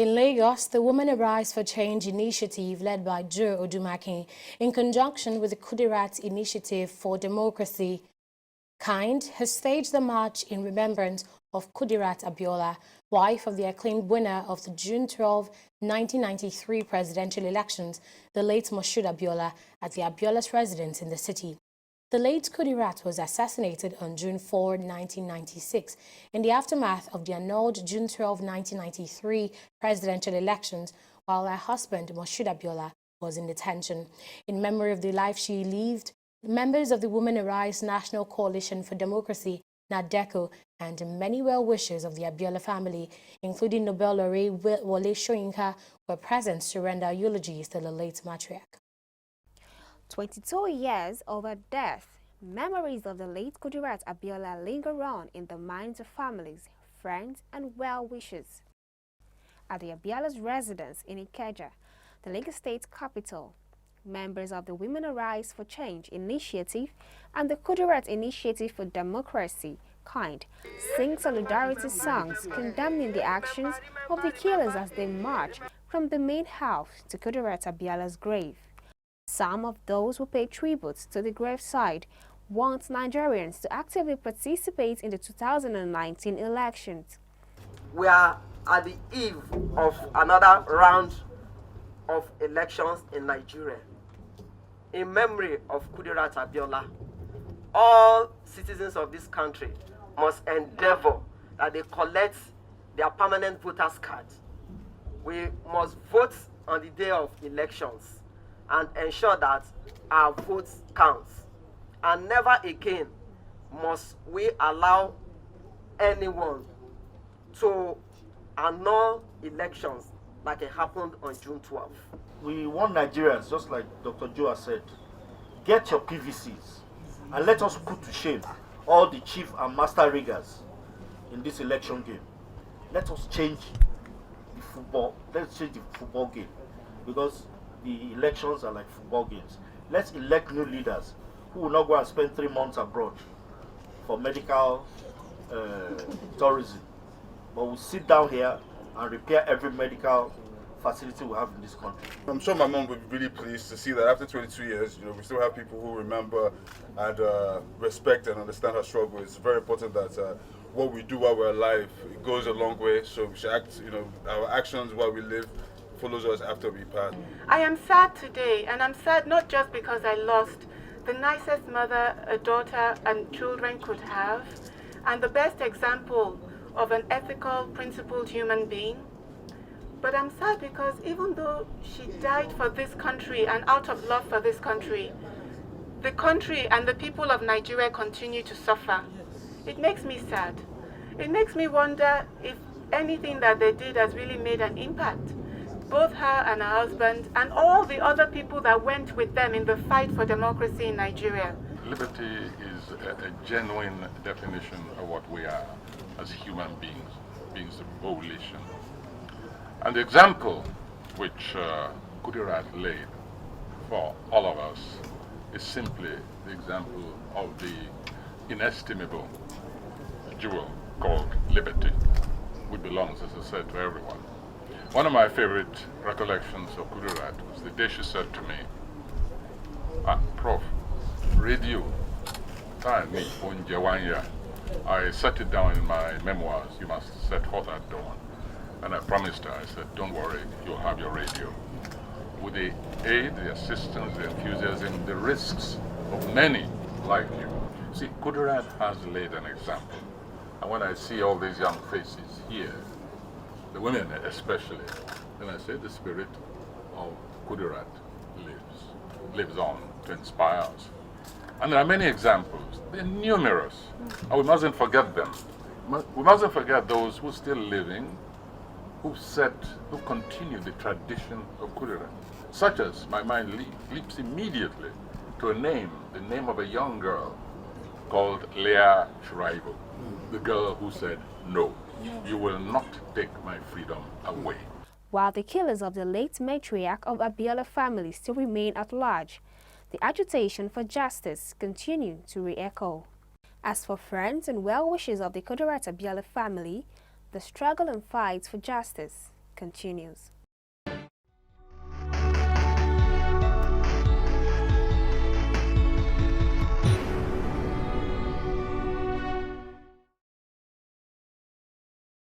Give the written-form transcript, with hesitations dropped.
In Lagos, the Women Arise for Change initiative led by Joe Odumakin, in conjunction with the Kudirat Initiative for Democracy, has staged the march in remembrance of Kudirat Abiola, wife of the acclaimed winner of the June 12, 1993 presidential elections, the late Moshood Abiola, at the Abiola's residence in the city. The late Kudirat was assassinated on June 4, 1996, in the aftermath of the annulled June 12, 1993 presidential elections, while her husband, Moshood Abiola, was in detention. In memory of the life she lived, members of the Women Arise National Coalition for Democracy, NADECO, and many well-wishers of the Abiola family, including Nobel laureate Wole Soyinka, were present to render eulogies to the late matriarch. 22 years of her death, memories of the late Kudirat Abiola linger on in the minds of families, friends, and well-wishers. At the Abiola's residence in Ikeja, the Lagos State capital, members of the Women Arise for Change initiative and the Kudirat Initiative for Democracy sing solidarity songs condemning the actions of the killers as they march from the main house to Kudirat Abiola's grave. Some of those who paid tribute to the graveside want Nigerians to actively participate in the 2019 elections. We are at the eve of another round of elections in Nigeria. In memory of Kudirat Abiola, all citizens of this country must endeavor that they collect their permanent voters' card. We must vote on the day of elections and ensure that our votes count. And never again must we allow anyone to annul elections like it happened on June 12th. We want Nigerians, just like Dr. Joe has said, get your PVCs and let us put to shame all the chief and master riggers in this election game. Let us change the football. Let's change the football game, because the elections are like football games. Let's elect new leaders who will not go and spend 3 months abroad for medical tourism, but will sit down here and repair every medical facility we have in this country. I'm sure my mom would be really pleased to see that after 22 years, we still have people who remember and respect and understand her struggle. It's very important that what we do while we're alive, it goes a long way. So we should act, our actions while we live follows us after we pass. I am sad today, and I'm sad not just because I lost the nicest mother a daughter and children could have, and the best example of an ethical, principled human being. But I'm sad because even though she died for this country and out of love for this country, the country and the people of Nigeria continue to suffer. It makes me sad. It makes me wonder if anything that they did has really made an impact. Both her and her husband and all the other people that went with them in the fight for democracy in Nigeria. Liberty is a genuine definition of what we are as human beings, beings of volition. And the example which Kudirat laid for all of us is simply the example of the inestimable jewel called liberty, which belongs, as I said, to everyone. One of my favorite recollections of Kudirat was the day she said to me, Prof, radio, I set it down in my memoirs, you must set forth at dawn. And I promised her, I said, don't worry, you'll have your radio. With the aid, the assistance, the enthusiasm, the risks of many like you. See, Kudirat has laid an example. And when I see all these young faces here, the women especially, then I say the spirit of Kudirat lives on to inspire us. And there are many examples. They're numerous. And we mustn't forget them. We mustn't forget those who are still living, who continue the tradition of Kudirat. Such as my mind leaps immediately to the name of a young girl called Leah Shraibu, the girl who said, no, you will not take my freedom away. While the killers of the late matriarch of Abiola family still remain at large, the agitation for justice continue to re-echo. As for friends and well-wishers of the Kudirat Abiola family, the struggle and fight for justice continues.